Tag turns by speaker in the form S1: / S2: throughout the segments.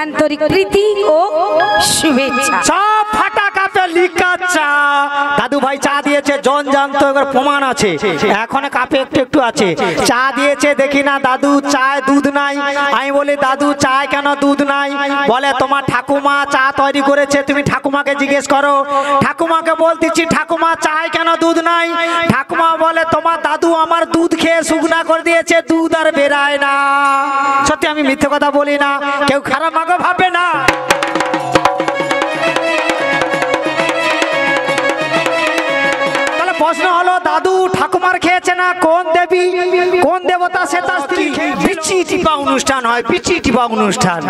S1: আন্তরিক প্রীতি ও শুভেচ্ছা।
S2: সব ফাটা কাপে লিকা চা দাদু ভাই চা দিয়েছে, জন জানতো এবার প্রমাণ আছে, এখন কাপে একটু একটু আছে। চা দিয়েছে দেখি না দাদু চায় দুধ নাই। আমি বলি দাদু চায় কেন দুধ নাই? বলে তোমার ঠাকুমা চা তৈরি করেছে, তুমি ঠাকুমাকে জিজ্ঞেস করো। ঠাকুমাকে বলতেছি ঠাকুমা চায় কেন দুধ নাই? ঠাকুমা বলে তোমার দাদু আমার দুধ খেয়ে শুকনা করে দিয়েছে, দুধ আর বেরায় না। সত্যি আমি মিথ্যে কথা বলি না, কেউ খারাপ মাগো ভাবে না। প্রশ্ন হলো দাদু ঠাকুমার খেয়েছে না কোন দেবী কোন দেবতা সে তার স্ত্রী। পিচি টিপা অনুষ্ঠান হয়, পিচি টিপা অনুষ্ঠান।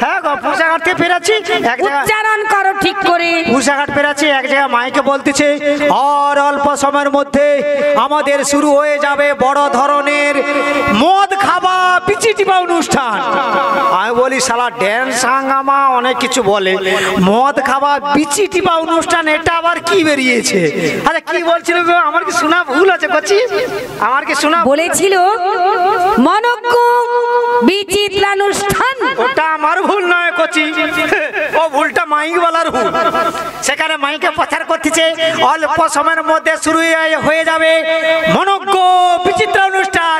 S2: হ্যাঁ গো পূজাঘাট থেকে ফেরাচ্ছি, এক জায়গায়
S1: উচ্চারণ করো ঠিক করে।
S2: পূজাঘাট ফেরাচ্ছি, এক জায়গায় মাইকে বলতেছে আর অল্প সময়ের মধ্যে আমাদের শুরু হয়ে যাবে বড় ধরনের মদ খাওয়া পিচি টিপা অনুষ্ঠান। আমি বলি শালা ড্যান্স হাঙ্গামা অনেক কিছু বলে, মদ খাওয়া পিচি টিপা অনুষ্ঠান এটা আবার কি বেরিয়েছে? আরে কি বলছিল গো? আমার কি শোনা ভুল আছে কচি? আমার কি শোনা
S1: বলেছিল মনজ্ঞ বিচিত্র অনুষ্ঠান।
S2: ওটা আমার ভুল নয় কচি, ও ভুলটা মাইক বলার ভুল। সেখানে মাইকে প্রচার করতেছে অল্প সময়ের মধ্যে শুরু হয়ে যাবে মনজ্ঞ বিচিত্র অনুষ্ঠান।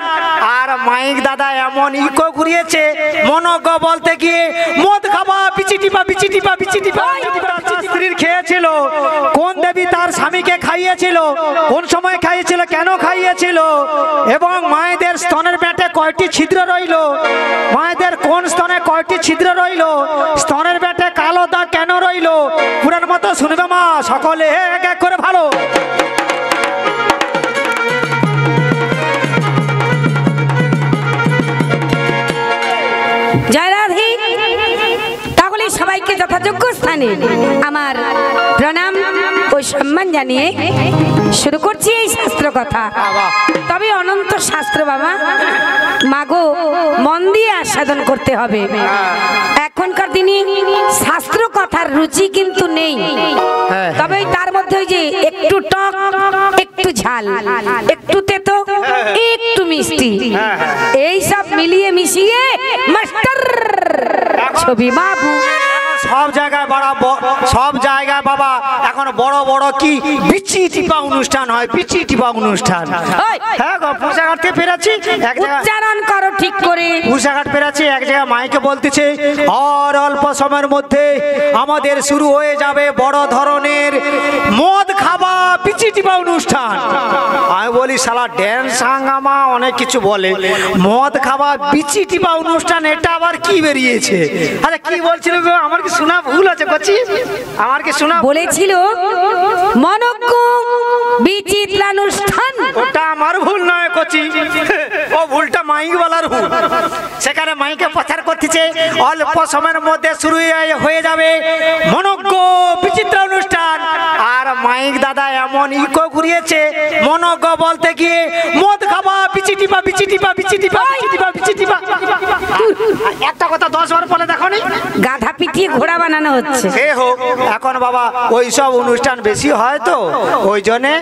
S2: আর মাইক দাদা এমন ইকো ঘুরিয়েছে, মনজ্ঞ বলতে গিয়ে মদ খাওয়া পিচি টিপা পিচি টিপা পিচি টিপা স্ত্রীর খেয়েছিল। কোন দেবী তার স্বামীকে খাইয়েছিল, কোন সময় খাইয়েছিল, কেন খাইয়েছিল, এবং মায়েদের স্তনের পেটে কয়টি ছিদ্র রইল, মায়েদের কোন স্তনে কয়টি ছিদ্র রইল, স্তনের পেটে কালো দাগ কেন রইল, পুরান মতো শুনবে মা সকলে এক এক করে ভালো।
S1: জয় রাধে। তাহলে সবাইকে যথাযোগ্য স্থানে আমার প্রণাম ও সম্মান জানিয়ে শুরু করছি এই শাস্ত্র কথা। তবে অনন্ত শাস্ত্র বাবা মাগো মন দিয়ে আস্বাদন করতে হবে। এখনকার দিনে শাস্ত্র কথার রুচি কিন্তু নেই, তবে তার মধ্যে ওই যে একটু টক, একটু ঝাল, একটু তেতো, একটু মিষ্টি, এই সব মিলিয়ে মিশিয়ে মাস্টার ছবি বাবু
S2: সব জায়গায় সব জায়গায় বাবা এখন বড় বড় কি পিচি টিপা অনুষ্ঠান হয়, পিচি টিপা অনুষ্ঠান। হ্যাঁ গো পূজাঘাট থেকে ফেরাচ্ছি, এক জায়গায়
S1: উচ্চারণ করো ঠিক করে।
S2: পূজাঘাট ফেরাচ্ছি, এক জায়গায় মাইকে বলতেছে আর অল্প সময়ের মধ্যে আমাদের শুরু হয়ে যাবে বড় ধরনের মদ খাওয়া পিচি টিপা অনুষ্ঠান। আমি বলি শালা ড্যান্স হাঙ্গামা অনেক কিছু বলে, মদ খাওয়া পিচি টিপা অনুষ্ঠান এটা আবার কি বেরিয়েছে? আরে কি বলছিল গো? আমার কি শোনা ভুল আছে কচি? আমার কি শোনা
S1: বলেছিল মনজ্ঞ বিচিত্র অনুষ্ঠান।
S2: ওটা আমার ভুল নয় কচি, ও ভুলটা মাইক বলার ভুল। সেখানে মাইকে প্রচার করতেছে অল্প সময়ের মধ্যে শুরু হয়ে যাবে মনজ্ঞ বিচিত্র অনুষ্ঠান। আর মাইক দাদা এমন ইকো ঘুরিয়েছে, মনজ্ঞ বলতে গিয়ে মদ খাওয়া পিচি টিপা পিচি টিপা পিচি টিপা পিচি টিপা পিচি টিপা। একটা কথা 10 বার বলে দেখো নি,
S1: গাধা পিটিয়ে ঘোড়া বানানো হচ্ছে।
S2: সে হোক, এখন বাবা ওই সব অনুষ্ঠান বেশি হয় তো ওই জন্যে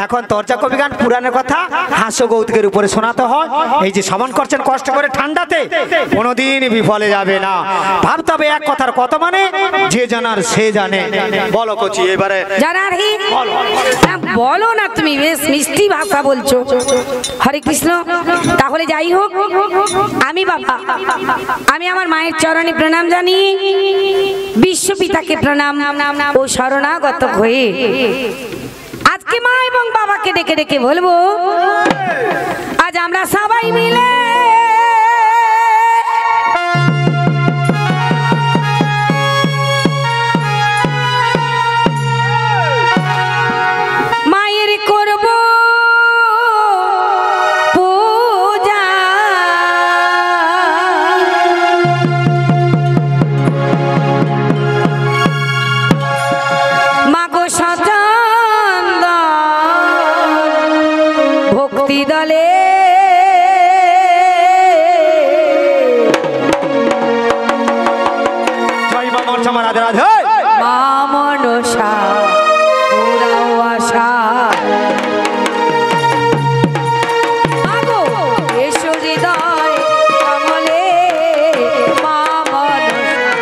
S2: এখন চর্চা কবি গান পুরাণের কথা হাস্য কৌতুকের উপরে শোনাতে হয়। এই যে সমান করছেন কষ্ট করে ঠান্ডাতে, কোনোদিন বিফলে যাবে না। ভাবতে হবে এক কথার কত মানে যে জানার সে জানে। বলো কচি এবারে
S1: জানার হি বলো না, তুমি বেশ মিষ্টি ভাষা বলছো। হরে কৃষ্ণ। তাহলে যাই হোক, আমি বাবা আমি আমার মায়ের চরণে প্রণাম জানি, বিশ্বপিতাকে প্রণাম ও শরণাগত হয়ে আজকে মা এবং বাবাকে ডেকে ডেকে বলবো আজ আমরা সবাই মিলে মায়ের করব পূজা। মাগো সচন্দ ভক্তি দলে
S2: জয় মা মনসা রাধে রাধে।
S1: মা মনসা পুরাও আশা। মাগো এসো হৃদয় কমলে মা মনসা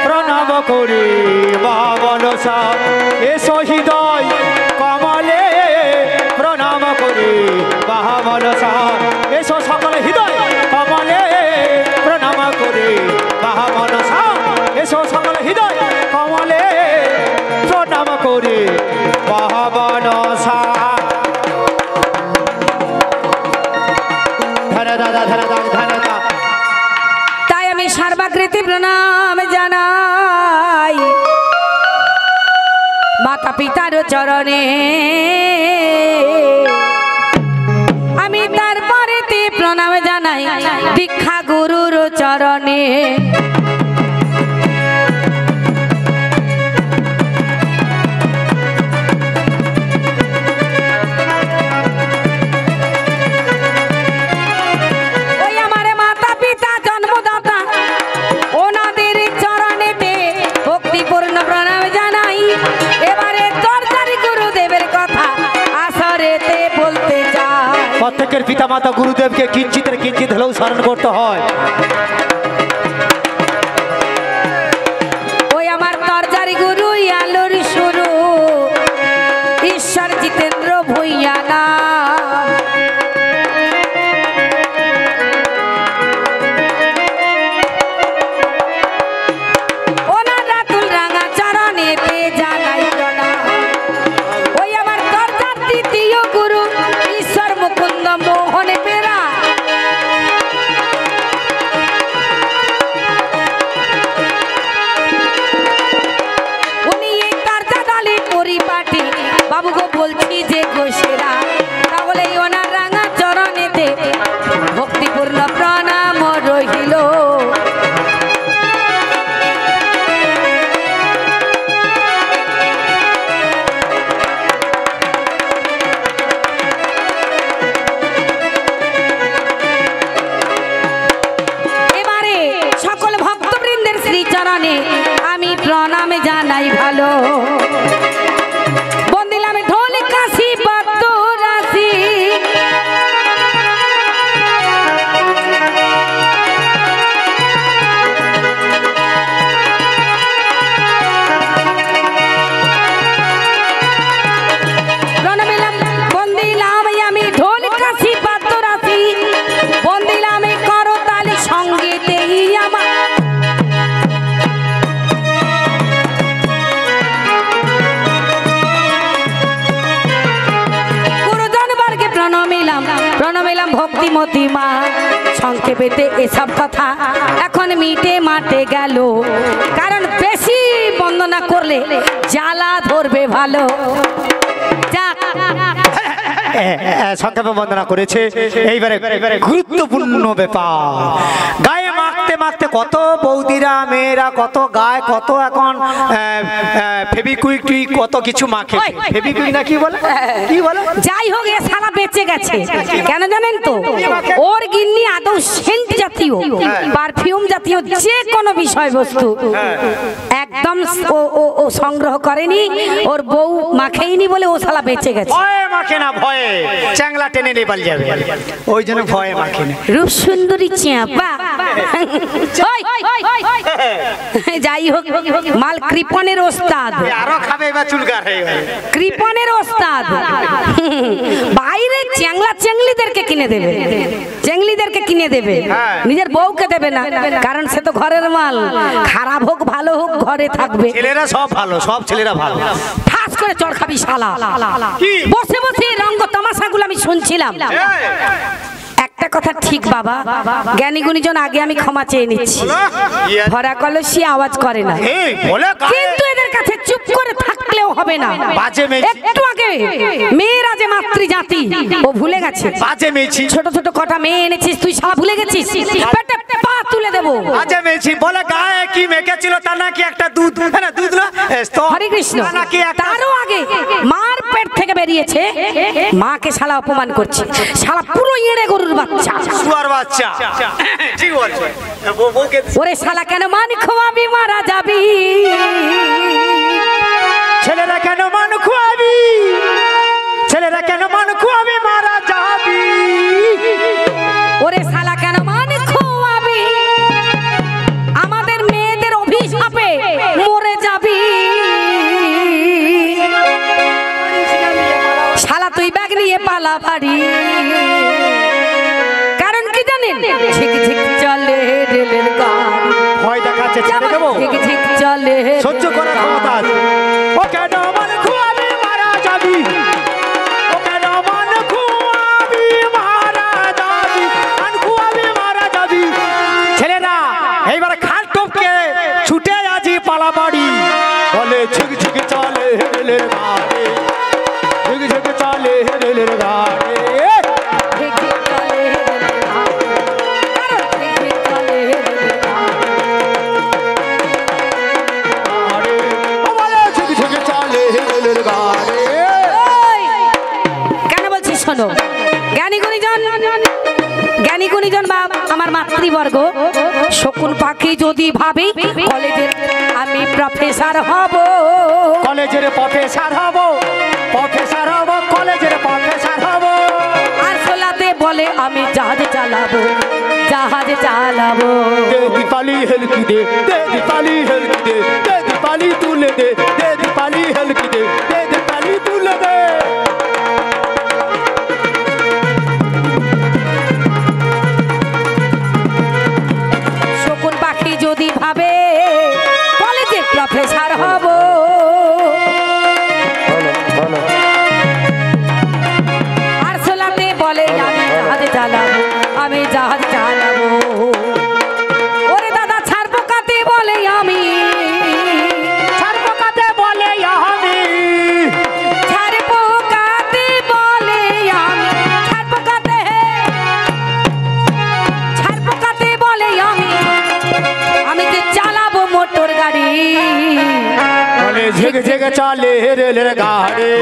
S2: প্রণাম করি মহামনসা এসো হৃদয় কমলে প্রণাম করি মহামনসা এসো সকল হৃদয় কমলে প্রণাম করি মহামনসা এসো সকল হৃদয় কমলে প্রণাম করি মহামনসা।
S1: তাই আমি সর্বাকৃতি প্রণাম জানাই মাতা পিতার চরণে, আমি তারপরেতে প্রণাম জানাই দীক্ষা গুরুর চরণে।
S2: প্রত্যেকের পিতা মাতা গুরুদেবকে কিঞ্চিতের কিঞ্চিত হলেও স্মরণ করতে হয়।
S1: ওই আমার তরজারি গুরু আলোর শুরু ঈশ্বর জিতেন্দ্র ভূঁইয়া না, ওনার রাতুল রাঙা চরণেতে জানাই প্রণাম। ওই আমার তরজার দ্বিতীয় গুরু ঈশ্বর মুকুন্দ মোহন বেরা, উনি এই তরজা দলে পরিপাটি বাবু গো বলছি যে গোসেরা, তাহলে ওনার রাঙা চরণেতে ভক্তিপূর্ণ প্রণাম রহিল। আমি প্রণাম জানাই ভালো, বন্দিলাম ঢোল কাশি বদ্ধ রাশি, প্রণাম বন্দিলাম আমি ঢোল কাশি বদ্ধ রাশি, বন্দিলাম করতালি সঙ্গীতে আমার প্রণাম ভক্তিমতী মা। সংক্ষেপেতে এসব কথা এখন মিটে মাঠে গেল, কারণ বেশি বন্দনা করলে জ্বালা ধরবে ভালো।
S2: সংক্ষেপে বন্দনা করেছে, এইবারে গুরুত্বপূর্ণ ব্যাপার। গায়ে মাখতে মাখতে কত বৌদিরা মেয়েরা কত গায়ে কত এখন ফেবিকুইক টুইক কত কিছু মাখে। ফেবিকুইক না কি বলে, কি বলে,
S1: যাই হোক এ সারা বেঁচে গেছে কেন জানেন তো, ওর গিন্নি আদৌ সেন্ট জাতীয় পারফিউম জাতীয় যে কোনো বিষয়বস্তু একদম ও সংগ্রহ করেনি, ওর বউ মাখেইনি বলে ও সালা বেঁচে গেছে।
S2: ভয়ে মাখে না, ভয়ে চ্যাংলা টেনে নিয়ে পালিয়ে যাবে, ওই জন্য ভয়ে মাখে না।
S1: রূপ সুন্দরী চেপা। যাই হোক মাল কৃপণের ওস্তাদ,
S2: আরো খাবে এবার চুলকার হয়ে গেল,
S1: কৃপণের ওস্তাদ। বাইরে চ্যাংলা চেংলিদেরকে কিনে দেবে, চেংলিদেরকে কিনে দেবে, নিজের বউকে দেবে না, কারণ সে তো ঘরের মাল, খারাপ হোক ভালো হোক ঘরে থাকবে।
S2: ছেলেরা সব ভালো, সব ছেলেরা ভালো।
S1: ঠাস করে চড় খাবি শালা। বসে বসে রঙ্গ তামাশাগুলো আমি শুনছিলাম। একটা কথা ঠিক বাবা, জ্ঞানী গুণীজন আগে আমি ক্ষমা চেয়ে নিচ্ছি, ভরা কলসি আওয়াজ করে না, কিন্তু এদের কাছে চুপ করে থাকলেও হবে না। একটু আগে মেয়েরা যে মাতৃ জাতি ও ভুলে গেছে,
S2: বাজে মেয়েছি,
S1: ছোট ছোট কটা মেয়ে এনেছিস তুই সব ভুলে গেছিস, পেটে পা তুলে দেবো।
S2: বাজে মেয়েছি বলে গায়ে কি মেখেছিল তা নাকি একটা দুধ, না দুধ না,
S1: হরে কৃষ্ণ। তারও আগে মার পেট থেকে বেরিয়েছে, মাকে শালা অপমান করছে, শালা পুরো এড়ে গরুর বাচ্চা,
S2: শুয়ার বাচ্চা। ঠিক বলছো,
S1: ওরে শালা কেন মান খোয়াবি মারা যাবি,
S2: ছেলেরা কেন মান খোয়াবি, ছেলেরা কেন মান খোয়াবি মারা যাবি,
S1: ওরে শালা কেন মান খোয়াবি, আমাদের মেয়েদের অভিশাপে বাড়ি। কারণ কি জানেন? ঝিক ঝিক চলে রেলের গাড়ি।
S2: ভয় দেখাচ্ছে, ছেড়ে দেবো?
S1: ঝিক ঝিক চলে
S2: সহ্য করার ক্ষমতা আছে। ও কেন মন খুয়াবি মারা যাবি, ও কেন মন খুয়াবি মারা যাবি, মন খুয়াবি মারা যাবি। ছেলেরা এইবার খাল টপকে ছুটে আজি পালা বাড়ি। বলে ঝিক ঝিক চলে রেলের গাড়ি, ঝিক ঝিক চলে রেলের গাড়ি।
S1: ঝিক ঝিক চলে রেলের গাড়ি। কারণ ঝিক ঝিক চলে রেলের গাড়ি।
S2: ও বলে ঝিক ঝিক চলে রেলের গাড়ি।
S1: ওই, কেন বলছি শোনো, জ্ঞানী গুণীজন বা আমার মাতৃবর্গ, শকুন পাখি যদি ভাবি কলেজের আমি প্রফেসর হব,
S2: কলেজের প্রফেসর হব, প্রফেসর হব, কলেজের প্রফেসর হব।
S1: আর সোলাতে বলে আমি জাহাজ চালাবো, জাহাজ চালাবো।
S2: দে দীপালি হেলকি দে, দে দীপালি হেলকি দে, দে দীপালি তুলে দে, দে দীপালি হেলকি দে, দে দীপালি তুলে দে।
S1: শকুন পাখি যদি ভাবে কলেজে প্রফেসর হব, আর সোলাতে বলে আমি জাহাজ চালাবো, আমি জাহাজ চালাবো। ওরে দাদা ছাড়বো কাতে বলে আমি,
S2: ছাড়বো কাতে বলে আমি,
S1: ছাড়বো কাতে বলে আমি, ছাড়বো কাতে, ছাড়বো কাতে বলে আমি, আমি যে চালাবো মোটর গাড়ি।
S2: বলে ঝিক ঝিক চলে রেলের গাড়ি,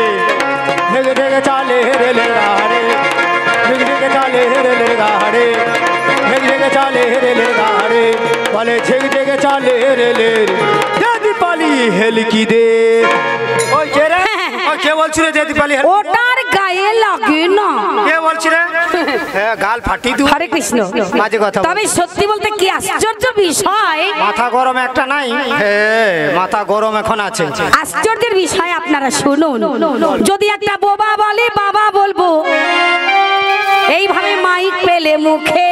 S2: ঝিক ঝিক চলে রেলের গাড়ি, ঝিক ঝিক চলে রেলের গাড়ি, ঝিক ঝিক চলে রেলের গাড়ি। বলে ঝিক ঝিক চলে রেলের, দে দীপালি হেলকি দে। ওই কে রে? ওই কে বলছিল দে দীপালি হেলকি?
S1: ওটার গায়ে লাগে না।
S2: কে বলছিল? হ্যাঁ গাল ফাটি দু।
S1: হরে কৃষ্ণ।
S2: বাজে কথা।
S1: তবে সত্যি বলতে কি আশ্চর্য বিষয়,
S2: মাথা গরম একটা নাই, হ্যাঁ মাথা গরম এখন আছে।
S1: আশ্চর্যের বিষয় আপনারা শুনুন, যদি একটা বোবা বলে বাবা বলবো, এইভাবে মাইক পেলে মুখে,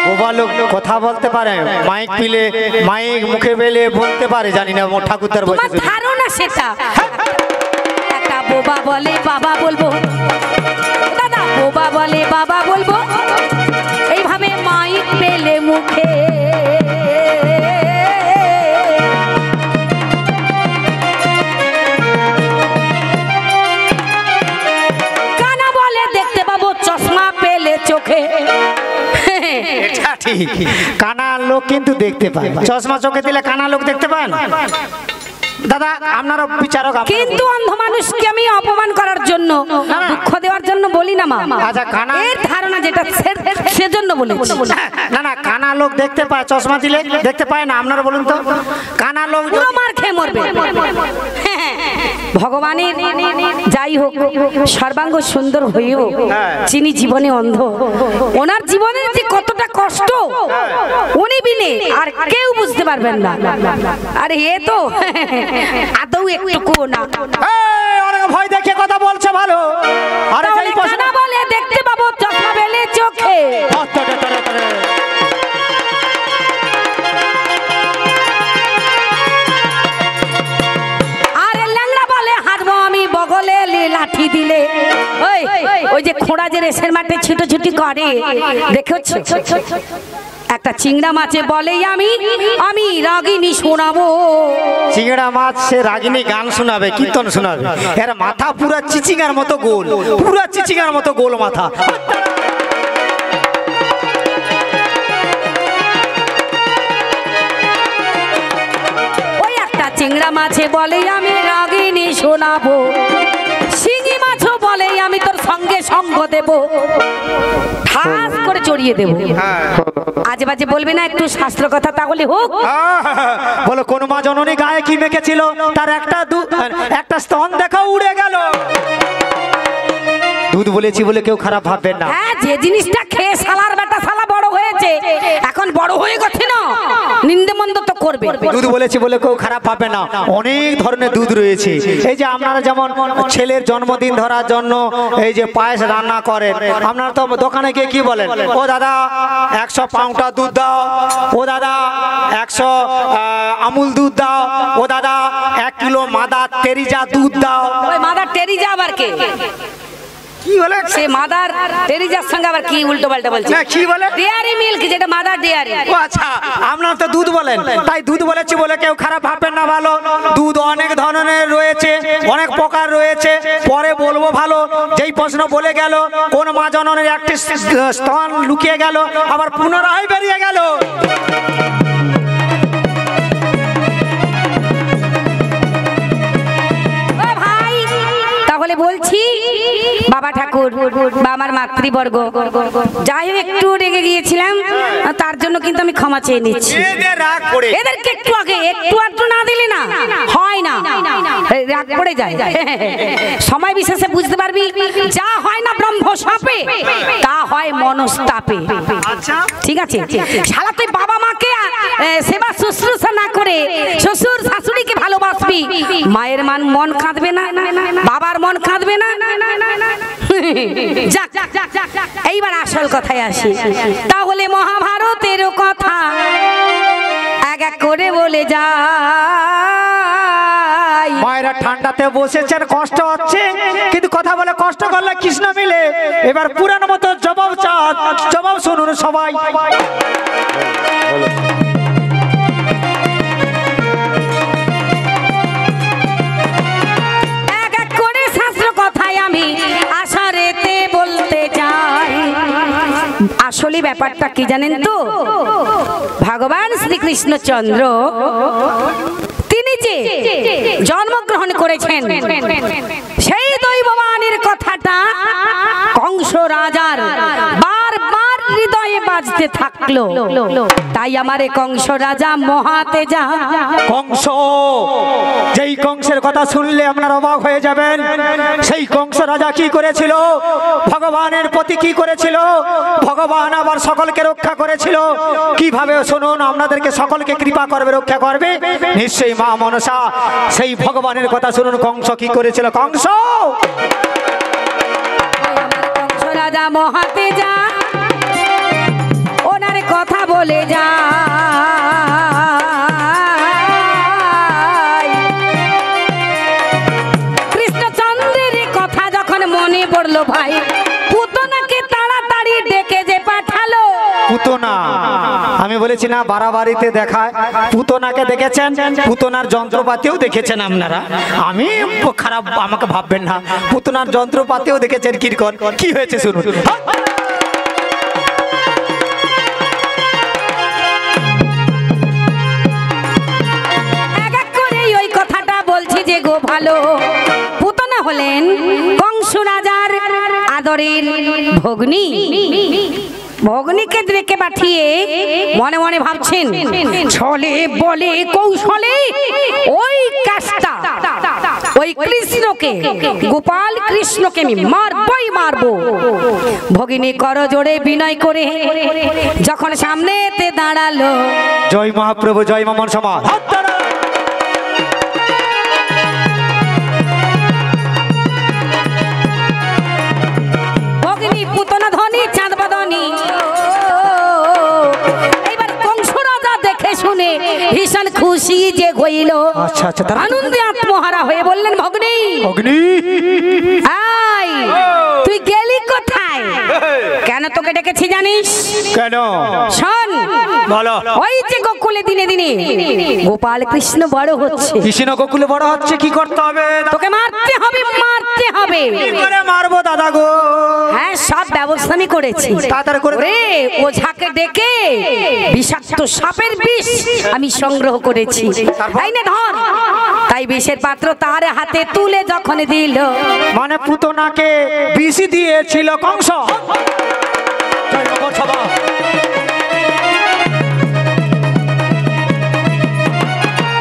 S2: বোবা লোক কথা বলতে পারে, মাইক পিলে মাইক মুখে পেলে বলতে পারে, জানি না মোর ঠাকুরদার
S1: তোমার
S2: বসে।
S1: ধারণা সেটা। একটা বোবা বলে বাবা বলবো, দাদা বোবা বলে বাবা বলবো, এইভাবে মাইক পেলে মুখে। কানা বলে দেখতে পাবো, চশমা পেলে চোখে।
S2: এটা ঠিক, কানা লোক কিন্তু দেখতে পায়, চশমা চোখে দিলে কানা লোক দেখতে পায় না। দাদা আপনারও বিচারক,
S1: কিন্তু অন্ধ মানুষকে আমি অপমান করার জন্য, দুঃখ দেওয়ার জন্য বলি না মা।
S2: আচ্ছা কানা,
S1: এর ধারণা যেটা সেজন্য বলেছি।
S2: না না কানা লোক দেখতে পায়, চশমা দিলে দেখতে পায় না। আপনারা বলুন তো, কানা লোক
S1: পুরো মার খেয়ে মরবে। ভগবানের যাই হোক সর্বাঙ্গ সুন্দর হয়েও যিনি জীবনে অন্ধ, ওনার জীবনের যে কতটা কষ্ট উনি বিনে আর কেউ বুঝতে পারবেন না। আরে এ তো আদৌ একটুকু না।
S2: অনেক ভয় দেখে কথা বলছে ভালো। আরে
S1: কানা বলে দেখতে পাবো, চশমা পেলে চোখে। লাঠি দিলে ওই যে খোঁড়া যে রেসের মাঠে ছুটোছুটি করে দেখেছো, একটা চিংড়া মাছে বলে আমি আমি রাগিনী শোনাবো।
S2: চিংড়া মাছ সে রাগিনী গান শোনাবে, কীর্তন শোনাবে। এর মাথা পুরা চিচিঙার মতো গোল, পুরা চিচিঙার মতো গোল মাথা।
S1: ওই একটা চিংড়া মাছে বলে আমি রাগিনী শোনাবো, শিঙি মাছও বলে আমি তোর সঙ্গে সঙ্গ দেব, ঠাস করে চড়িয়ে দেব। আজে বাজে বলবি না, একটু শাস্ত্র কথা তাহলে হোক।
S2: বলো কোন মা জননী গায়ে কি মেখেছিল, তার একটা স্তন দেখা উড়ে গেল। দুধ বলেছি বলে কেউ খারাপ ভাববেন না।
S1: হ্যাঁ, যে জিনিসটা খেয়ে শালার বেটা শালা বড় হয়েছে হচ্ছে, এখন বড় হয়ে গেছে না, নিন্দে মন্দ তো করবে।
S2: দুধ বলেছি বলে কেউ খারাপ পাবে না, অনেক ধরনের দুধ রয়েছে। এই যে আপনারা যেমন ছেলের জন্মদিন ধরার জন্য এই যে পায়েস রান্না করেন, আপনারা তো দোকানে গিয়ে কি বলেন, ও দাদা 100 পাউন্ডা দুধ দাও, ও দাদা 100 আমুল দুধ দাও, ও দাদা 1 কিলো মাদার টেরিজা দুধ দাও।
S1: ওই মাদার টেরিজা আবার কে?
S2: কি বলে
S1: সে মাদার টেরিজার সঙ্গে আবার কি উল্টো পাল্টা বলছে?
S2: না কি বলে?
S1: ডেয়ারি মিল্ক, যেটা মাদার ডেয়ারি।
S2: ও আচ্ছা, আপনারা তো দুধ বলেন, তাই দুধ বলেছি বলে কেউ খারাপ ভাববেন না। ভালো দুধ অনেক ধরনের রয়েছে, অনেক প্রকার রয়েছে, পরে বলবো। ভালো, যেই প্রশ্ন বলে গেল কোন মা জননের একটি স্তন লুকিয়ে গেল, আবার পুনরায় বেরিয়ে গেল।
S1: তাহলে বলছি বাবা ঠাকুর বা আমার মাতৃবর্গ, যাই হোক একটু রেগে গিয়েছিলাম, তার জন্য কিন্তু আমি ক্ষমা চেয়ে নিচ্ছি। এদেরকে একটু আগে একটু না দিলে না হয় না, রাগ পড়ে যায়। সময় বিশেষে বুঝতে পারবি, যা হয় না ব্রহ্ম শাপে, তা হয় মনস্তাপে। ঠিক আছে? শালা তুই বাবা মাকে সেবা শুশ্রূষা না করে শ্বশুর শাশুড়িকে ভালোবাসবি, মায়ের মন কাঁদবে না, বাবার মন কাঁদবে না। যাক, এইবার আসল কথায় আসি। তাহলে মহাভারতের কথা এক এক করে বলে যাই।
S2: মায়েরা ঠান্ডাতে বসেছেন, কষ্ট হচ্ছে, কিন্তু কথা বলে কষ্ট করলে কৃষ্ণ মিলে। এবার পুরানো মতো জবাব শুনুন সবাই।
S1: আসলে ব্যাপারটা কি জানেন তো, ভগবান শ্রীকৃষ্ণচন্দ্র তিনি যে জন্মগ্রহণ করেছেন, সেই দৈববাণীর কথাটা কংস রাজার বারবার হৃদয়ে বাজতে থাকলো। তাই আমারে কংস রাজা মহাতেজা।
S2: কংস, যেই কংসের কথা শুনলে আপনারা অবাক হয়ে যাবেন। সেই কংস রাজা কি করেছিল, ভগবানের প্রতি কি করেছিল, ভগবান আবার সকলকে রক্ষা করেছিল কিভাবে শুনুন। আপনাদেরকে সকলকে কৃপা করবে, রক্ষা করবে নিশ্চয়ই মা মনসা। সেই ভগবানের কথা শুনুন, কংস কি করেছিল। কংস
S1: রাজা মহাতেজা, ওনার কথা বলে যা। কৃষ্ণচন্দ্রের কথা যখন মনে পড়লো ভাই, পুতনাকে তাড়াতাড়ি ডেকে যে পাঠালো।
S2: পুতনা, আমি বলেছি না বাড়াবাড়িতে দেখায়। পুতনাকে দেখেছেন, পুতনার যন্ত্রপাতিও দেখেছেন আপনারা। আমি খারাপ আমাকে ভাববেন না, পুতনার যন্ত্রপাতিও দেখেছেন। কিরকম কি হয়েছে শুনুন।
S1: এক এক করে ওই কথাটা বলছি যে গো ভালো। পুতনা হলেন কংস রাজার আদরের ভগ্নী। ভগ্নীকে ডেকে পাঠিয়ে মনে মনে ভাবছেন, ছলে বলে কৌশলে ওই কাজটা, ওই কৃষ্ণকে, গোপাল কৃষ্ণকে আমি মারবই মারবো। ভগিনী করজোড়ে বিনয় করে যখন সামনেতে দাঁড়ালো,
S2: জয় মহাপ্রভু, জয় মা মনসা।
S1: ভগিনী পুতনা ধনী চাঁদ বদনী। এইবার কংস রাজা দেখে শুনে ভীষণ খুশি যে হইল।
S2: আচ্ছা আচ্ছা,
S1: আনন্দে আত্মহারা হয়ে বললেন, ভগ্নী
S2: অগ্নি
S1: আই, তুই গেলি কোথায়? কেন তোকে ডেকেছি জানিস?
S2: কেন?
S1: শোন,
S2: বলো।
S1: ওই যে গোকুলে দিনে দিনে গোপাল কৃষ্ণ বড় হচ্ছে।
S2: কৃষ্ণ গোকুলে বড় হচ্ছে, কি করতে হবে?
S1: তোকে মারতে হবে, মারতে হবে।
S2: কি করে মারবো দাদা গো?
S1: হ্যাঁ, সব ব্যবস্থা আমি করেছি।
S2: তাড়াতাড়ি করে।
S1: ওরে, ওঝাকে ডেকে বিষাক্ত সাপের বিষ আমি সংগ্রহ করেছি। তাই না, ধর। তাই বিষের পাত্র তার হাতে তুলে যখন দিল,
S2: মানে পুতনাকে বিষ দিয়েছিল কংস। জয় মা মনসা।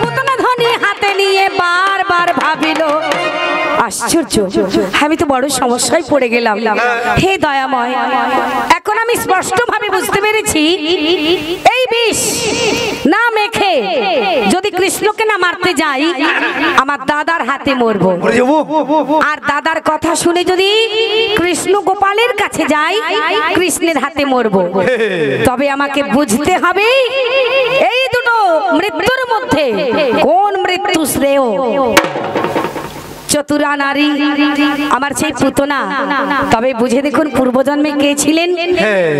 S1: পুতনা ধনী হাতে নিয়ে বারবার ভাবিল, আশ্চর্য, আমি তো বড় সমস্যায় পড়ে গেলাম। হে দয়াময়, এখন আমি স্পষ্ট ভাবে বুঝতে পেরেছি এই বিষ না মেখে যদি কৃষ্ণকে না মারতে যাই আমার দাদার হাতে মরবো। আর দাদার কথা শুনে যদি কৃষ্ণ গোপালের কাছে যাই কৃষ্ণের হাতে মরবো। তবে আমাকে বুঝতে হবে এই দুটো মৃত্যুর মধ্যে কোন মৃত্যু শ্রেয়। চতুরা নারী আমার সেই পুতনা, তবে বুঝে দেখুন পূর্বজন্মে কে ছিলেন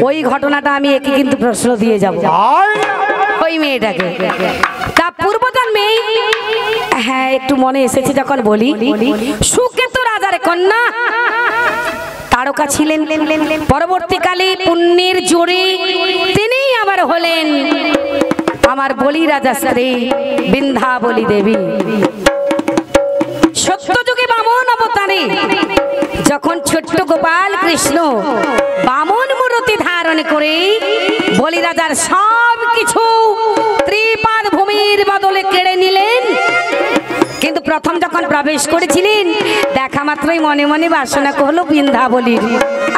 S1: ওই ঘটনাটা আমি একে কিন্তু প্রশ্ন দিয়ে যাব ওই মেয়েটাকে। তা পূর্বজন্মে হ্যাঁ একটু মনে এসেছে যখন বলি, সুকেতু রাজার কন্যা তারকা ছিলেন। পরবর্তীকালে পুণ্যের জোরে তিনি আবার হলেন আমার বলি রাজা স্ত্রী বিন্ধ্যাবলী দেবী। সত্যযুগে বামন অবতারে যখন ছোট্ট গোপাল কৃষ্ণ বামন মূর্তি ধারণ করে বলি রাজার সব কিছু ত্রিপাদ ভূমির বদলে কেড়ে নিলেন, কিন্তু প্রথম যখন প্রবেশ করেছিলেন দেখা মাত্রই মনে মনে বাসনা হলো বিন্ধ্যাবলীর।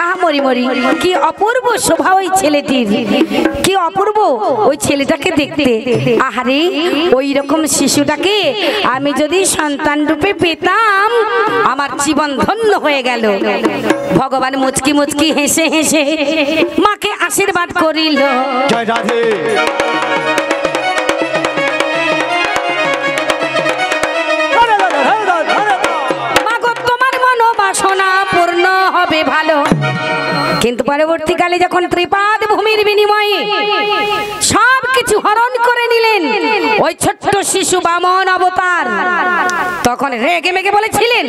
S1: আহা মরি মরি, কি অপূর্ব শোভা ওই ছেলেটির, কি অপূর্ব ওই ছেলেটাকে দেখতে। আহারে ওই রকম শিশুটাকে আমি যদি সন্তান রূপে পেতাম আমার জীবন ধন্য হয়ে গেল। ভগবান মুচকি মুচকি হেসে হেসে মাকে আশীর্বাদ করিল।
S2: জয় রাধে।
S1: বাসনা পূর্ণ হবে ভালো। কিন্তু পরবর্তীকালে যখন ত্রিপাদ ভূমির বিনিময়ে সব কিছু হরণ করে নিলেন ওই ছোট্ট শিশু বামন অবতার, তখন রেগে মেগে বলেছিলেন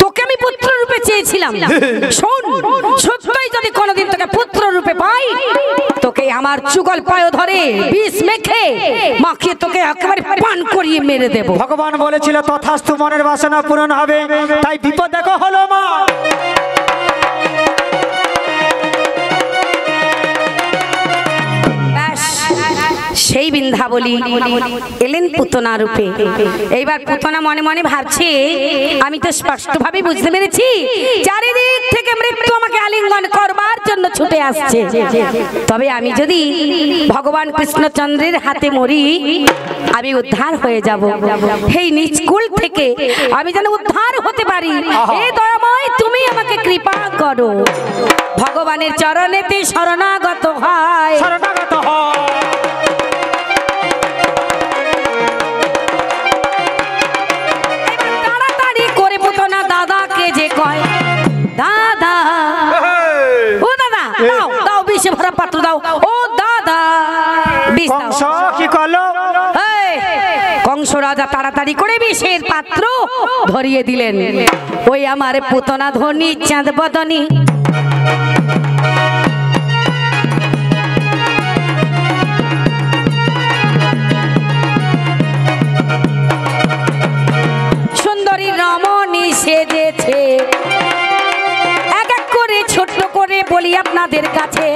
S1: তোকে আমি পুত্র রূপে চেয়েছিলাম, শোন সত্যই যদি কোনোদিন তোকে পুত্র রূপে পাই তোকে আমার যুগল পায় ধরে বিষ মেখে মাখিয়ে তোকে একেবারে পান করিয়ে মেরে দেব।
S2: ভগবান বলেছিল তথাস্তু, মনের বাসনা পূরণ হবে, তাই বিপদ দেখো হলো মা।
S1: সেই বিন্ধ্যাবলী এলেন পুতনা রূপে। এইবার পুতনা মনে মনে ভাবছে আমি তো স্পষ্টভাবে বুঝতে পেরেছি চারিদিক থেকে মৃত্যু আমাকে আলিঙ্গন করবার জন্য ছুটে আসছে, তবে আমি যদি ভগবান কৃষ্ণচন্দ্রের হাতে মরি আমি উদ্ধার হয়ে যাব। এই নিচকুল থেকে আমি যেন উদ্ধার হতে পারি, হে দয়াময় তুমি আমাকে কৃপা করো। ভগবানের চরণেতে শরণাগত হয়। তাড়াতাড়ি করে পুতনা দাদাকে যে কয়, দাদা ও দাদা দাও দাও বিষে ভরা পাত্র দাও, ও দাদা বিষ দাও।
S2: কংস কি করলো?
S1: কংস রাজা তাড়াতাড়ি করে বিষের পাত্র ধরিয়ে দিলেন। ওই আমার পুতনা ধনী চাঁদ বদনী সুন্দরী রমণী সেজেছে, এক এক করে ছোট্ট করে বলি আপনাদের কাছে,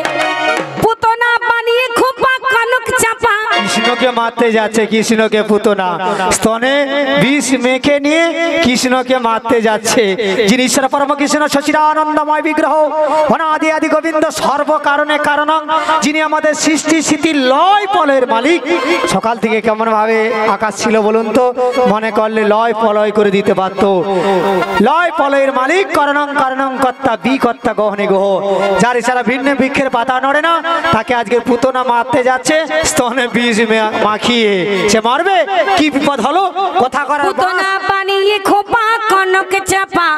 S1: পুতনা বানিয়ে খোপা কনক চাপা
S2: কৃষ্ণকে মারতে যাচ্ছে। কৃষ্ণকে পুতনা স্তনে বিষ মেখে নিয়ে কৃষ্ণকে মারতে যাচ্ছে। যিনি ঈশ্বর পরম কৃষ্ণ সচিদানন্দময় বিগ্রহ অনাদি আদি গোবিন্দ সর্ব কারণে কারণ, যিনি আমাদের সৃষ্টি স্থিতি লয় পলয়ের মালিক। সকাল থেকে কেমন ভাবে আকাশ ছিল বলুন তো, মনে করলে লয় পলয় করে দিতে পারত। লয় পলয়ের মালিক কারণং কারণং কর্তা বি কর্তা গহনে গহ, যার ইশারা ভিন্ন বৃক্ষের পাতা নড়ে না, তাকে আজকে পুতনা মারতে যাচ্ছে স্তনে বিষ মাখিয়ে। সে মারবে, কি বিপদ হলো কথা করার।
S1: পুতনা বানিয়ে খোপা কনক চাপা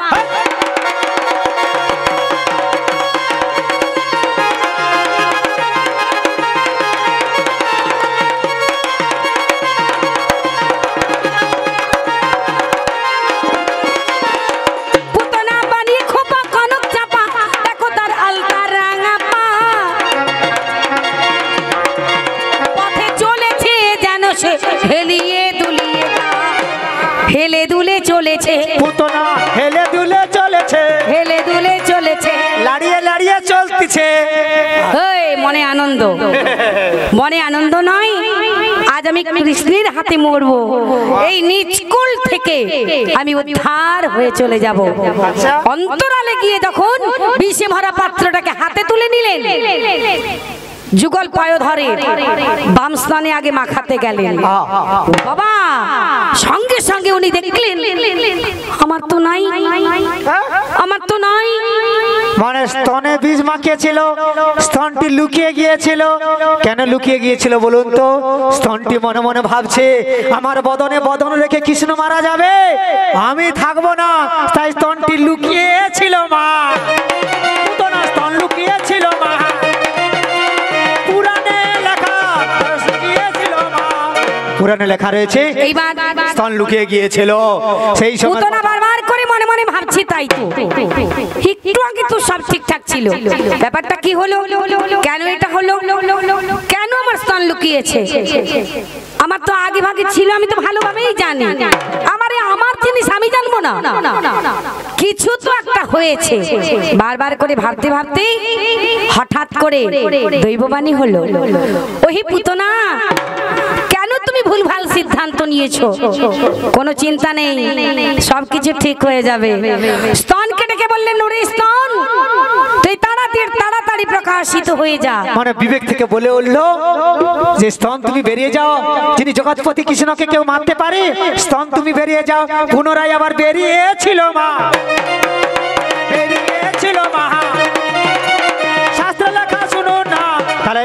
S1: হেলে দুলে চলেছে,
S2: পুতনা হেলে দুলে চলেছে,
S1: হেলে দুলে চলেছে,
S2: লাড়িয়ে লাড়িয়ে চলতেছে।
S1: মনে আনন্দ, মনে আনন্দ নয়, আজ আমি কৃষ্ণের হাতে মরবো। এই নিচকুল থেকে থেকে আমি উদ্ধার হয়ে চলে যাব। অন্তরালে গিয়ে যখন বিষে ভরা পাত্রটাকে হাতে তুলে নিলেন, যুগল পায় ধরে বাম স্নানে আগে মাখাতে গেলেন। বাবা সঙ্গে সঙ্গে উনি দেখলেন আমার তো নাই, আমার তো নাই।
S2: মানে স্তনে বীজ মাখিয়েছিল, স্তনটি লুকিয়ে গিয়েছিল। কেন লুকিয়ে গিয়েছিল বলুন তো? স্তনটি মনে মনে ভাবছে আমার বদনে বদন রেখে কৃষ্ণ মারা যাবে, আমি থাকবো না, তাই স্তনটি লুকিয়েছিল মা। পুতনা স্তন লুকিয়েছিল মা, পুরাণে লেখা রয়েছে স্তন লুকিয়ে গিয়েছিল। সেই সময়
S1: পুতনা বারবার করে মনে মনে ভাবছি তাই তো, একটু আগে তো সব ঠিকঠাক ছিল, ব্যাপারটা কি হলো, কেন এটা হলো, কেন আমার স্তন লুকিয়েছে? আমার তো আগে ভাগে ছিল, আমি তো ভালোভাবেই জানি। আমার জিনিস আমি জানবো না, কিছু তো একটা হয়েছে। বারবার করে ভাবতে ভাবতে হঠাৎ করে দৈববাণী হলো, ওহি পুতনা কেন তুমি ভুলভাল সিদ্ধান্ত নিয়েছো? কোনো চিন্তা নেই, সবকিছু ঠিক হয়ে যাবে। স্তনকে ডেকে বললেন, ওরে স্তন তুই তাড়াতাড়ি প্রকাশিত হয়ে যা।
S2: মানে বিবেক থেকে বলে উঠলো যে স্তন তুমি বেরিয়ে যাও, যিনি জগৎপতি কৃষ্ণকে কেউ মারতে পারে, স্তন তুমি বেরিয়ে যাও। পুনরায় আবার বেরিয়েছিল মা, বেরিয়েছিল মা। শাস্ত্র লেখা শুনুন না, তাহলে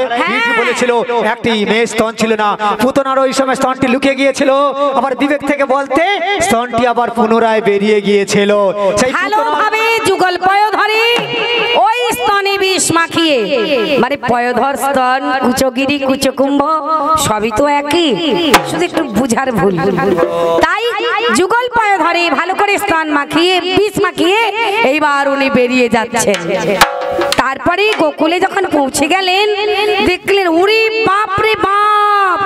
S2: বলেছিল একটি মেয়ে স্তন ছিল না, পুতনার ওই সময় স্তনটি লুকিয়ে গিয়েছিল। আবার বিবেক থেকে বলতে স্তনটি আবার পুনরায় বেরিয়ে গিয়েছিল। সেই
S1: ভালোভাবে যুগল পয় ধরে ওই স্তনে বিষ মাখিয়ে, মানে পয়ধর স্তন, কুচগিরি কুচকুম্ভ সবই তো একই, শুধু একটু বুঝার ভুল। তাই যুগল পয় ধরে ভালো করে স্তন মাখিয়ে বিষ মাখিয়ে এইবার উনি বেরিয়ে যাচ্ছেন। তারপরে গোকুলে যখন পৌঁছে গেলেন, দেখলেন উরি বাপ রে বাপ,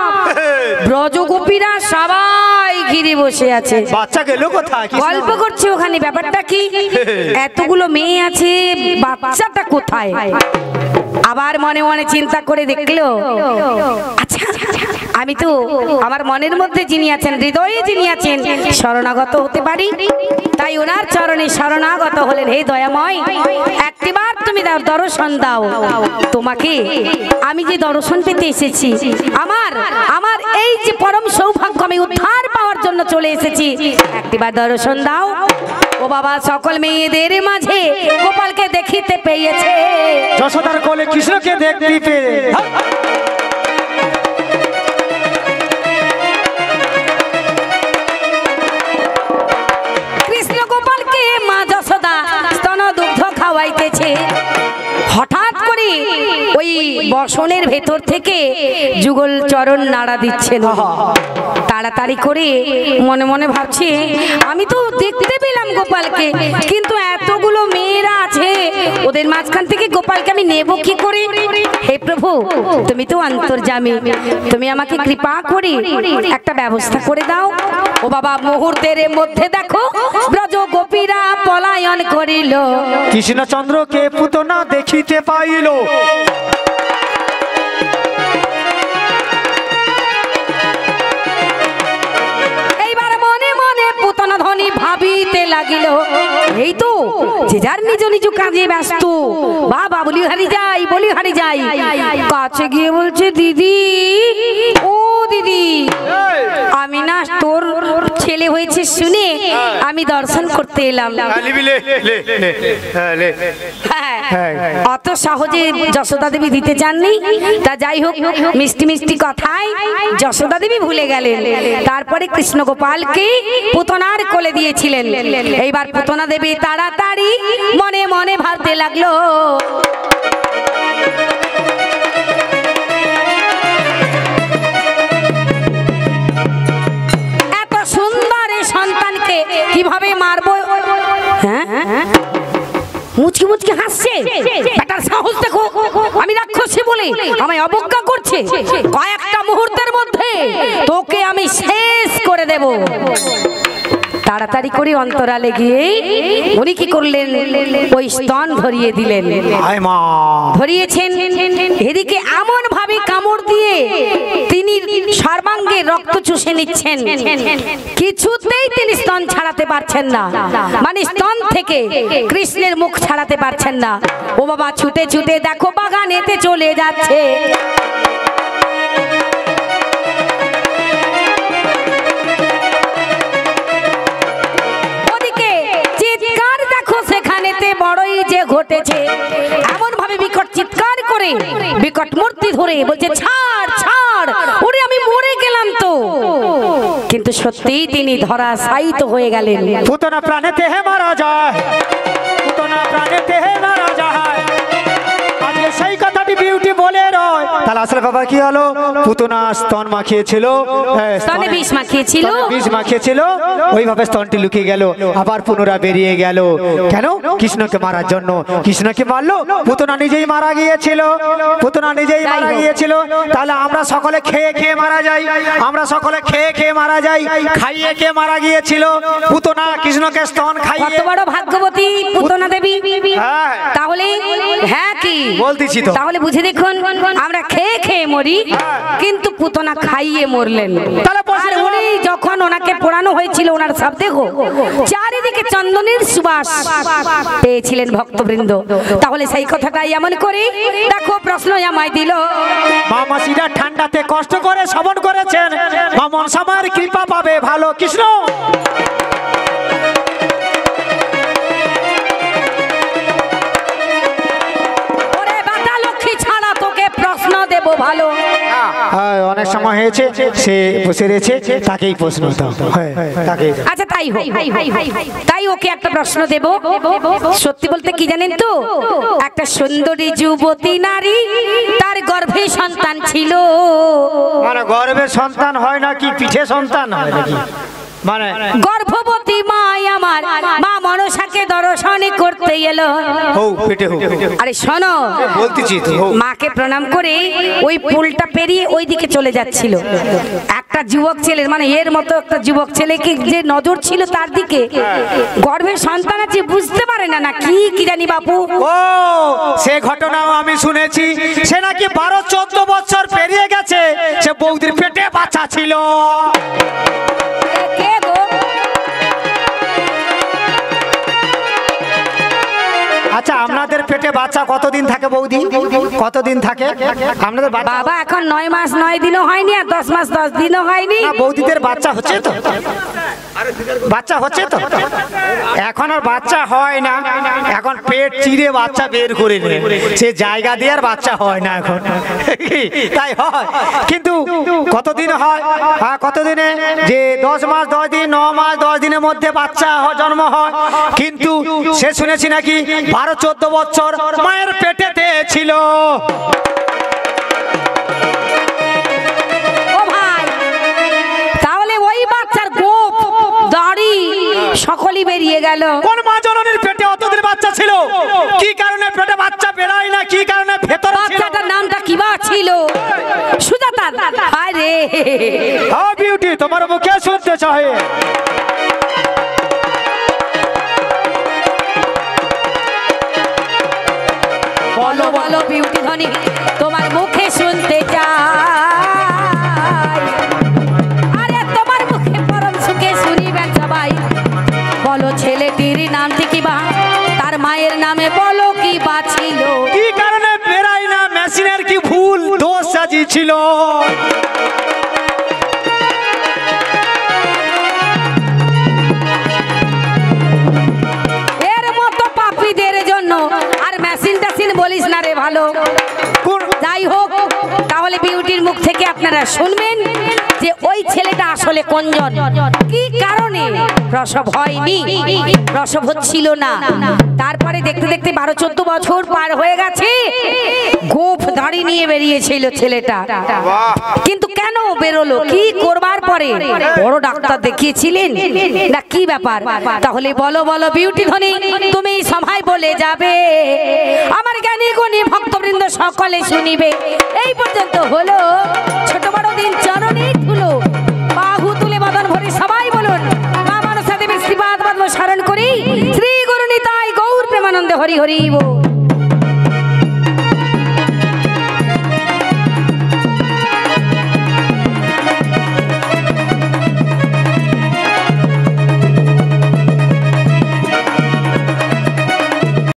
S1: ব্রজগোপীরা সবাই ঘিরে বসে আছে।
S2: বাচ্চা গেল কোথায়?
S1: গল্প করছে ওখানে। ব্যাপারটা কি, এতগুলো মেয়ে আছে, বাচ্চাটা কোথায়? আবার মনে মনে চিন্তা করে দেখলো, আচ্ছা আমি তো আমার মনের মধ্যে যিনি আছেন, হৃদয়ে যিনি আছেন, শরণাগত হতে পারি। তাই ওনার চরণে শরণাগত হলেন। হে দয়াময়, একটিবার তুমি দর্শন দাও, তোমাকে আমি যে দর্শন পেতে এসেছি, আমার এই যে পরম সৌভাগ্য, আমি উদ্ধার পাওয়ার জন্য চলে এসেছি, একটিবার দর্শন দাও। ও বাবা, সকল মেয়েদের মাঝে গোপালকে দেখিতে পেয়েছে,
S2: যশোদার কোলে কৃষ্ণকে দেখতে পেয়ে।
S1: কৃষ্ণ গোপালকে মা যশোদা স্তন দুগ্ধ খাওয়াইতেছে। হঠাৎ করে ওই বসনের ভেতর থেকে যুগল চরণ নাড়া দিচ্ছেন। তাড়াতাড়ি করে মনে মনে ভাবছে, আমি তো দেখতে পেলাম গোপালকে, কিন্তু এতগুলো মেয়েরা আছে, ওদের মাঝখান থেকে গোপালকে আমি নেব কি করে? হে প্রভু, তুমি তো অন্তর্যামী, তুমি আমাকে কৃপা করে একটা ব্যবস্থা করে দাও। ও বাবা, মুহূর্তের মধ্যে দেখো ব্রজ গোপীরা পলায়ন করিল,
S2: কৃষ্ণচন্দ্রকে পুতনা দেখিতে পাইল।
S1: এইবার মনে মনে পুতনা ধ্বনি ভাবিতে লাগিল, এই তো যে যার নিজ নিজ কাজে ব্যস্ত, বাবা বলিহারি যাই, বলিহারি যাই। কাছে গিয়ে বলছে, দিদি ও দিদি, আমি না তোর ছেলে হয়েছে শুনে আমি দর্শন করতে এলাম। অত সহজে যশোদা দেবী দিতে চাননি, তা যাই হোক, মিষ্টি মিষ্টি কথায় যশোদা দেবী ভুলে গেলেন। তারপরে কৃষ্ণ গোপালকে পুতনার কোলে দিয়েছিলেন। এইবার পুতনা দেবী তাড়াতাড়ি মনে মনে ভাবতে লাগলো, এত সুন্দর এই সন্তানকে কিভাবে মারবো? হ্যাঁ, মুচকি মুচকি হাসছে, বেটার সাহস দেখো, আমি রাক্ষসী বলে আমায় অবজ্ঞা করছে। কয়েকটা মুহূর্তের মধ্যে তোকে আমি শেষ করে দেব। তাড়াতাড়ি করে অন্তরালে গিয়ে উনি কি করলেন, ওই স্তন ধরিয়ে দিলেন। ধরিয়েছেন, এদিকে এমন ভাবে কামড় দিয়ে তিনি সর্বাঙ্গে রক্ত চুষে নিচ্ছেন, কিছুতেই তিনি স্তন ছাড়াতে পারছেন না, মানে স্তন থেকে কৃষ্ণের মুখ ছাড়াতে পারছেন না। ও বাবা ছুটে ছুটে দেখো বাগানেতে চলে যাচ্ছে। ওদিকে চিৎকার দেখো সেখানেতে বড়ই যে ঘটেছে। এমন ভাবে বিকট চিৎকার করে বিকট মূর্তি ধরে বলছে ছাড় ছাড়, ওরে আমি মরে গেলাম তো। কিন্তু সত্যিই তিনি ধরাশায়িত হয়ে গেলেন।
S2: পুতনা প্রাণেতে হে মারা যায়, পুতনা প্রাণেতে হে মারা যায়। আজকে সেই কথাটি বিউটি বলে রয়। তাহলে আসলে বাবা কি হলো? পুতনা স্তন মাখিয়েছিল,
S1: স্তনে বিষ মাখিয়েছিল,
S2: বিষ মাখিয়েছিল, ওইভাবে স্তনটি লুকিয়ে গেল, আবার পুনরায় বেরিয়ে গেল। কেন? কৃষ্ণকে মারার জন্য। কৃষ্ণকে মারলো, পুতনা নিজেই মারা গিয়েছিল, পুতনা নিজেই মারা গিয়েছিল। তাহলে আমরা সকলে খেয়ে খেয়ে মারা যাই, আমরা সকলে খেয়ে খেয়ে মারা যাই। খাইয়ে কে মারা গিয়েছিল? পুতনা কৃষ্ণকে স্তন খাইয়ে।
S1: কত বড় ভাগ্যবতী পুতনা দেবী।
S2: হ্যাঁ।
S1: তাহলে হ্যাঁ কি
S2: বলতেছি তো।
S1: তাহলে বুঝে দেখুন, আমরা খেয়ে খেয়ে মরি, কিন্তু পুতনা খাইয়ে মরলেন।
S2: তাহলে
S1: আর উনি যখন ওনাকে পোড়ানো হয়েছিল, ওনার সব দেখো চারিদিকে চন্দনের সুবাস পেয়েছিলেন ভক্তবৃন্দ। তাহলে সেই কথাটাই এমন করে দেখো প্রশ্ন আমায় দিল।
S2: মা মাসিরা ঠান্ডাতে কষ্ট করে শ্রবণ করেছেন, মা মনসামার কৃপা পাবে ভালো কৃষ্ণ।
S1: ওরে বাটা লক্ষ্মী ছাড়া তোকে প্রশ্ন দেব ভালো।
S2: অনেক সময় হয়েছে, সে বসে রয়েছে, তাকেই প্রশ্ন দাও। তাকেই দাও।
S1: আচ্ছা তাই হোক, তাই ওকে একটা প্রশ্ন দেব। সত্যি বলতে কি জানেন তো, একটা সুন্দরী যুবতী নারী, তার গর্ভে সন্তান ছিল।
S2: মানে গর্ভে সন্তান হয় না কি পিঠে সন্তান হয় নাকি? মানে
S1: গর্ভবতী মা আমার মা মনসাকে দর্শন করতে এলো।
S2: পেটে হোক।
S1: আরে শোনো,
S2: বলতেছি তো।
S1: মাকে প্রণাম করে ওই পুলটা পেরিয়ে ওই দিকে চলে যাচ্ছিল। একটা যুবক ছেলে, মানে এর মতো একটা যুবক ছেলেকে যে নজর ছিল তার দিকে, গর্ভে সন্তান আছে বুঝতে পারে না, না কি কি জানি বাপু।
S2: ও সে ঘটনাও আমি শুনেছি। সে নাকি 12-14 বছর পেরিয়ে গেছে, সে বৌদির পেটে বাচ্চা ছিল।
S1: কে গো?
S2: আচ্ছা আপনাদের পেটে বাচ্চা কতদিন থাকে বৌদি? কতদিন থাকে আপনাদের বাচ্চা?
S1: বাবা এখন 9 মাস 9 দিনও হয়নি, আর 10 মাস 10 দিনও হয়নি।
S2: না, বৌদিদের বাচ্চা হচ্ছে তো, বাচ্চা হচ্ছে তো। এখন আর বাচ্চা হয় না, এখন পেট চিরে বাচ্চা বের করে নেয়, সে জায়গা দিয়ে আর বাচ্চা হয় না এখন। তাই হয়, কিন্তু কতদিন হয়? হ্যাঁ কতদিনে? যে 10 মাস 10 দিন, 9 মাস 10 দিনের মধ্যে বাচ্চা জন্ম হয়। কিন্তু সে শুনেছি নাকি 12-14 বছর মায়ের পেটেতে ছিল।
S1: ও ভাই, তাহলে ওই বাচ্চার গোপ দাড়ি সকলই বেরিয়ে গেল।
S2: কোন মা জননীর পেটে অতদিন বাচ্চা ছিল? কি কারণে পেটে বাচ্চা বেরায় না? কি কারণে ভেতরে ছিল?
S1: বাচ্চাটার নামটা কি বা ছিল? সুজাতা। হায় রে,
S2: হাউ বিউটি, তোমার মুখে শুনতে চাই।
S1: বলো বলো বিউটি ধ্বনি, তোমার মুখে শুনতে চাই। আরে তোমার মুখে পরম সুখে শুনিবেন সবাই। বলো ছেলেটির নামটি কি বা, তার মায়ের নামে বলো কি বা ছিল?
S2: কি কারণে বেরাই না? মেশিনের কি ভুল দোষ সাজিয়েছিল?
S1: এর মতো পাপীদের জন্য আর মেশিন টেশিন বলিস না রে ভালো। যাই হোক, তাহলে বিউটির মুখ থেকে আপনারা শুনবেন যে ওই ছেলেটা আসলে কোনজন, কি কারণে প্রসব হয়নি, প্রসব হচ্ছিল না। তারপরে দেখতে দেখতে 12-14 বছর পার হয়ে গেছে, গোফ দাড়ি নিয়ে বেরিয়েছিল ছেলেটা। কিন্তু কেন বেরোলো? কি করবার পরে? বড় ডাক্তার দেখিয়েছিলেন না কি ব্যাপার? তাহলে বলো বলো বিউটি ধ্বনি, তুমি সভায় বলে যাবে, আমার জ্ঞানী গুণী ভক্তবৃন্দ সকলে শুনিবে। এই পর্যন্ত হলো ছোট বড় দিন চরণে ধুলো, বাহু তুলে বদন ভরে সবাই বলুন মা মনসা দেবীর শ্রীপাদ পদ্ম স্মরণ করি, শ্রী গুরু নিতাই গৌর প্রেমানন্দে হরি হরি বল।